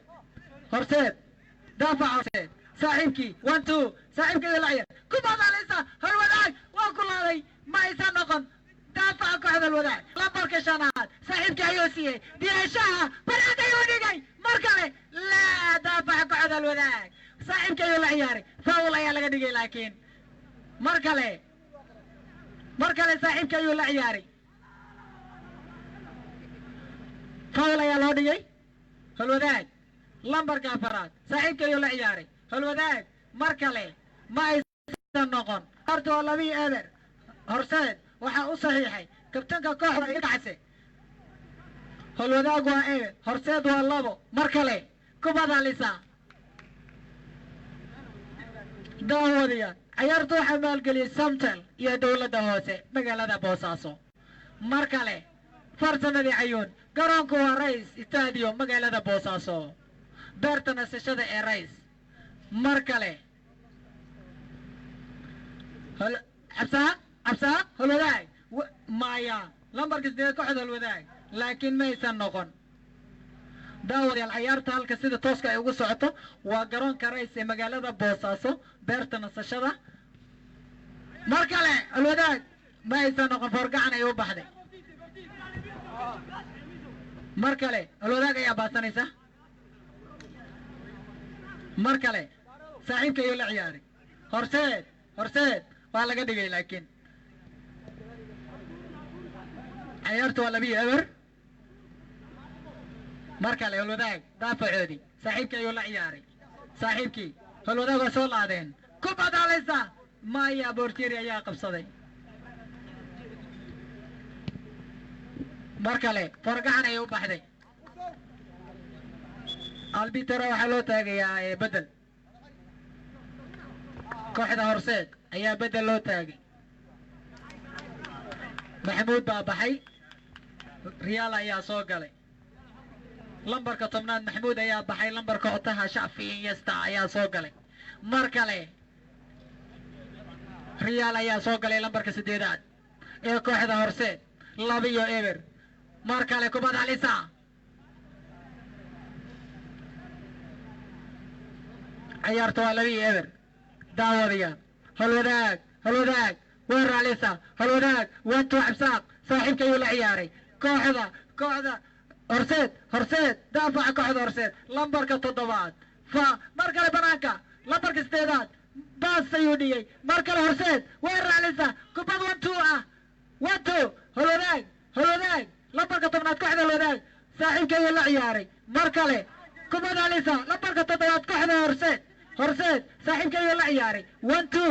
daafaca horseed saaxiibkii 1-2 saaxiibkii la ciyaar kubadda alisa holwadaag waa ku laaday ma aysan noqon daafaca kooxda holwadaag lambarka 5 saaxiibkii ayuu siiyey diyashaha banaanka ayuu dhigay mar kale laa daafaca kooxda holwadaag saaxiibkii ayuu la ciyaaray foul ayaa laga dhigay laakiin mar kale saaxiibkii ayuu la ciyaaray foul ayaa loo dhigay holwadaag lambarka 4 saaxiibkii ayuu la ciyaaray holwadaag mar kale ma aysan noqon horta 2-1 horseed waxaa u saxiixay kabtanka kooxda ilkacase holwadaag waa eber horseed waa 2 mar kale kubadda alisa daawadayaal ciyaartu waxaa maalgeliyey samtel iyo dowladda hoose magaalada boosaaso. mar kale farsamadii cayuun garoonku waa rays stadium magaalada boosaaso. beerta nasashada ee rays. mar kale cabsaa holwadaag maya lambarka 8 kooxda holwadaag laakiin maysan noqon. daawadayaal ciyaarta halka sida tooska ay ugu socoto waa garoonka rays ee magaalada boosaaso beerta nasashada. mar kale holwadaag maysan noqon forgacan ay u baxday. mar kale holwadaag ayaa baasanaysa. mar kale saaxiibka ayuu la ciyaaray. horseed waa laga dhigay laakiin ciyaartu waa 2-0. mar kale holwadaag daafacoodii saaxiibka ayuu la ciyaaray. saaxiibkii holwadaag waa soo laadeen ku badaalaysa maya boortieri ayaa qabsaday. mar kale forgacan ayay u baxday. albitero waxaa loo taagayaa bedel. kooxda horseed ayaa bedel loo taagay. maxamuud baa baxay. riyaal ayaa soo galay. lambarka 10 maxamuud ayaa baxay. lambarka otaha shacfi yesta ayaa soo galay. mar kale riyaal ayaa soo galay. lambarka 8 ee kooxda horseed 2-0. mar kale kubad halisa ciyaarta waa 2-0. daawadayaal holwadaag weerar halisa holwadaag wantu cabsaaq saaxiibka ayuu la ciyaaray. kooxda horseed daafaca kooxda horseed lambarka 7 mar kale banaanka lambarka 8 baas ayuu dhigay. mar kale horseed weerar halisa kubad wantu holwadaag lambarka 10 kooxda holwadaag saaxiibka ayuu la ciyaaray. mar kale kubad halisa lambarka 7 kooxda horseed saaxiibka ayuu la ciyaaray. wantu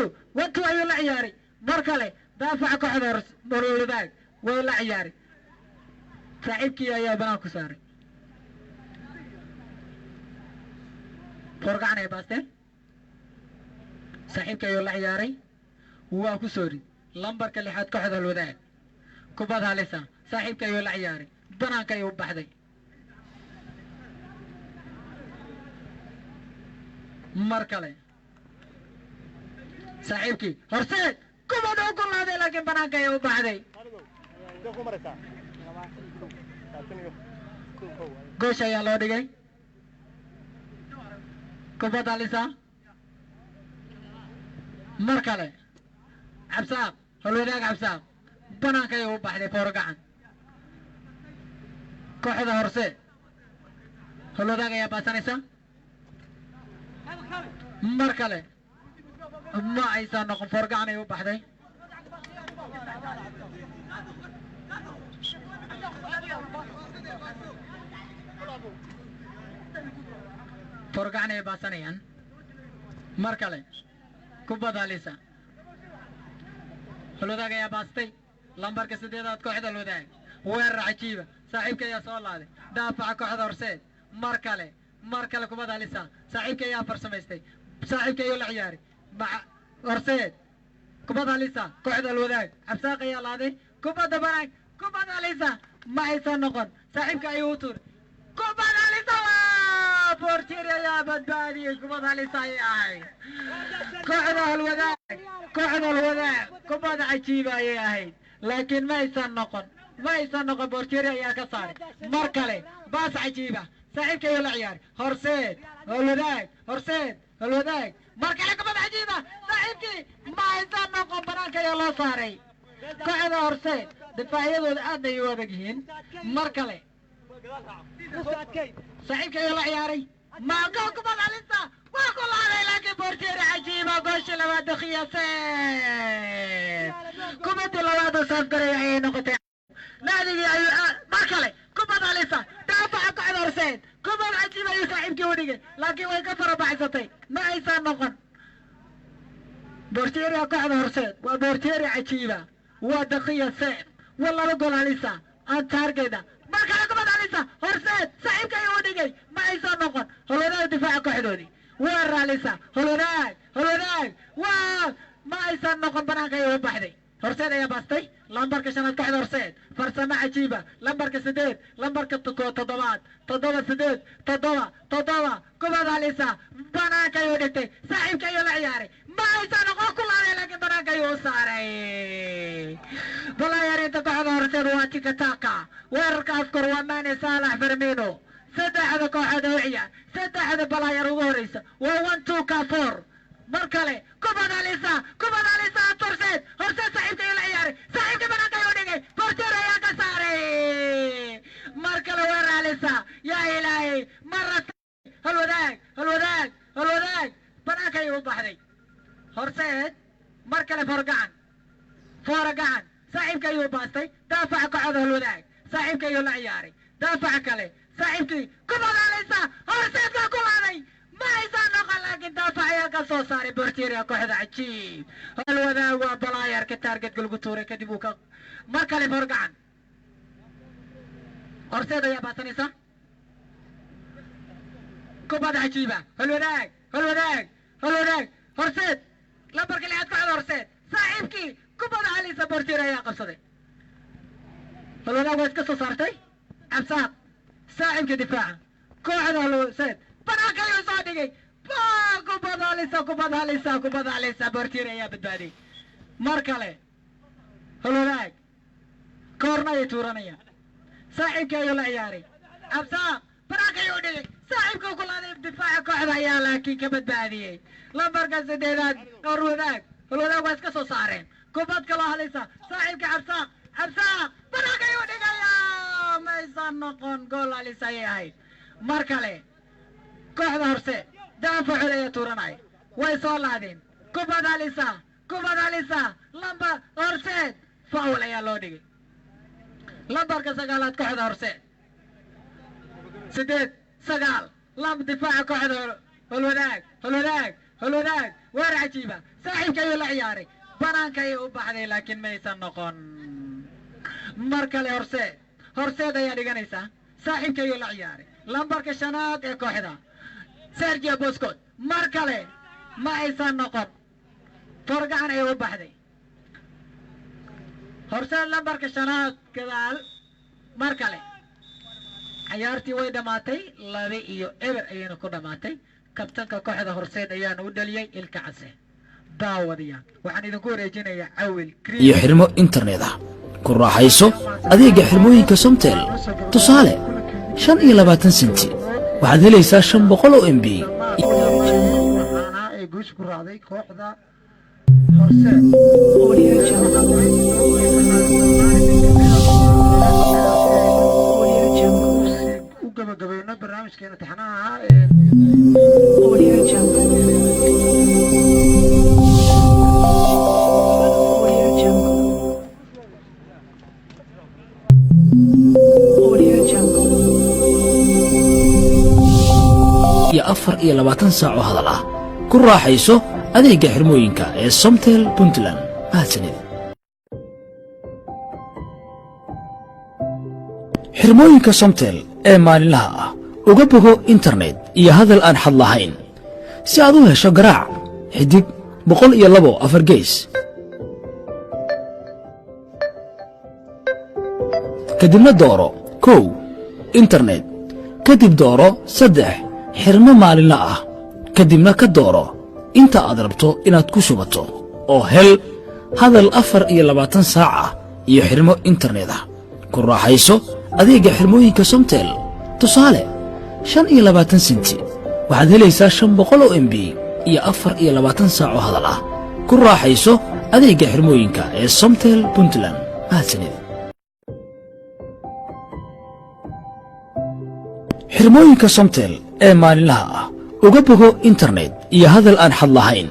ayuu la ciyaaray. mar kale daafaca kooxda holwadaag way la ciyaaray. saaxiibkii ayaa banaan ku saaray. forgacan ay baasteen. saaxiibka ayuu la ciyaaray waa ku soo rid. lambarka 6 kooxda holwadaag kubad halisa saaxiibka ayuu la ciyaaray. banaanka ayuu baxday. mar kale saaxiibkii horseed kubad uu ku laaday laakiin banaanka ayuu u baxday. goosh ayaa loo dhigay. kubad halisa mar kale cabsaaq holwadaag cabsaaq banaanka ayuu u baxday. forgacan kooxda horseed holwadaag ayaa baasanaysa. mar kale ma aysan noqon forgacan ay u baxday. forgacan ay baasanayaan. mar kale kubad halisa holwadaag ayaa baastay. lambarka 8 kooxda holwadaag weerar cajiiba saaxiibka ayaa soo laaday. daafaca kooxda horseed mar kale kubad halisa saaxiibka ayaa farsamaystay. saaxiibka ayuu la ciyaaray. horseed kubad halisa kooxda holwadaag cabsaaq ayaa laaday. kubadda banaank kubad halisa ma aysan noqon. saaxiibka ayuu u tuuray. kubad halisa boortieri ayaa badbaadiyey. kubad halisa ayay ahayd. kooxda holwadaag kubad cajiiba ayay ahayd laakiin ma aysan noqon. boortieri ayaa ka saaray. mar kale baas cajiiba saaxiibka ayuu la ciyaaray. holwadaag mar kale kubad cajiiba saaxiibkii ma aysan noqon. banaanka ayaa loo saaray. kooxda horseed difaacyadooda aad ay u adag yihiin. mar kale saaxiibka ayuu la ciyaaray. maago kubad halisa waa ku laaday laakiin boortieri cajiiba. goosha labaad khiyaaseen kubadii labaad saafgaray ayay noqotay. naadigii ayuu mar kale kubad halisa daafaca kooxda horseed kubad cajiib ayuu saaxiibkii u dhigay laakiin way ka farabaxsatay. ma aysan noqon. boortieriga kooxda horseed waa boortieri cajiiba. waa khiyaaseen waa 2 gool halisa aan taargeyda. mar kale kubad halisa horseed saaxiibka ayuu u dhigay. ma aysan noqon. holwadaag difaaca kooxdoodii weerar halisa holwadaag waa ما أيسان نقن بناك يوم بحدي هرسيد يا باستي لمبرك شنات كحد هرسيد فرسمة عجيبة لمبرك سديد لمبرك تضوات تضوى سديد تضوى كبد عليسا بناك يودتي صاحب كيو العياري ما أيسان نقن كل هذا لكن بناك يو صاري بلا يا ريت كحد هرسيد واتي كتاكا ويرك أذكر وماني صالح فرمينو سدح هذا كحد وعيا سدح هذا بلا يروغوريس و1 2 كافور مركلي كبد عليسا ترسيد هرسيد صاحبك يا العياري صاحبك بناك يوديكي فرتير يا كساري مركلي وير عليسا يا إلهي مرة الوداق بناك يوضحني هرسيد مركلي فرقعن صاحبك يو باستي دافع قعده الوداق صاحبك يو العياري دافع كلي صاحبك كبد عليسا هرسيد كل علي ما يسان نقل لكن دافع يا قصو صاري برتيريا كوحدة عجيب الوذا وبلاير كتارجت قلقطوري كدبوكا مركلي فرقعن أرسيد يا باتنسا كبد عجيبة الوذاق أرسيد لبرك اللي عدك على أرسيد صاحبكي كبد علي سبرتيريا يا قصدي الوذاق ويسكسو صارتي عبساق صاحبك دفاع كوحدة الوسيد بناك يصادقي كبد عليسا برتيريا يا بدبادي مركلي هلولاك كورنا يتورانيا صاحبك يا العياري عبساق بناك يودي صاحبك كل هذا بدفاع كوحدة يا لكن كبدبادي لمبرك السديدات هلولاك واسكسو صارين كبد كلا عليسا صاحبك عبساق بناك يودي يا ما يصنقون قول عليسا يا هاي مركلي كوحدة هرسي دافع عليا تورناي ويصول هذين كبد عليسا لمبا هرسي فاول يا لودي لمبر كسقالات كوحدة هرسي سديد سقال لم دفاع كوحدة هلوداك وير عجيبة صاحب كيو العياري بنان كيو بحدي لكن ما يسنقون مركلي هرسي دا يا ديغانيسا صاحب كيو العياري لمبر كشنات يا كوحدة سيرجيو بوسكوت مركلي ما يسان نقط فرقعن ايو بحدي هرسال لمبر كشنات كذال مركلي عيارتي وي دماتي لابي ايو ايبر ايانو كو دماتي كابتنكا كوحدة هرسيد ايانو ودليي الكعسي داوديا waxaan idinku wareejinayaa cawil iyo xirmo internet ah ku raaxayso adeega xirmooyinka Somtel tusaale 25 senti waxaad helaysaa 500 oo MB ay guush ku raacday kooxda Horseed u gabagabayna barnaamijkeena taxanaha Audio Jungle iyo 24 saac oo hadal ah ku raaxayso adeega xirmooyinka ee Somtel Puntland mahadsanid xirmooyinka Somtel ee maalinlaha ah uga bogo internet iyo hadal aan xad lahayn si aad u hesho garaac xidig 102 afar gees kadibna dooro 1 internet kadib dooro 3 xirmo maalinle ah kadibna ka dooro inta aad rabto inaad ku shubato oo hel hadal 24 saac ah iyo xirmo internet ah ku raaxayso adeega xirmooyinka Somtel tusaale 25 senti waxaad helaysaa 500 oo MB iyo 24 saac oo hadal ah ku raaxayso adeega xirmooyinka ee Somtel Puntland mahadsanid xirmooyinka Somtel ee maalinlaha ah uga bogo internet iyo hadal aan xad lahayn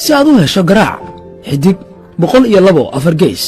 si aad u hesho garaac xidig 102 afar gees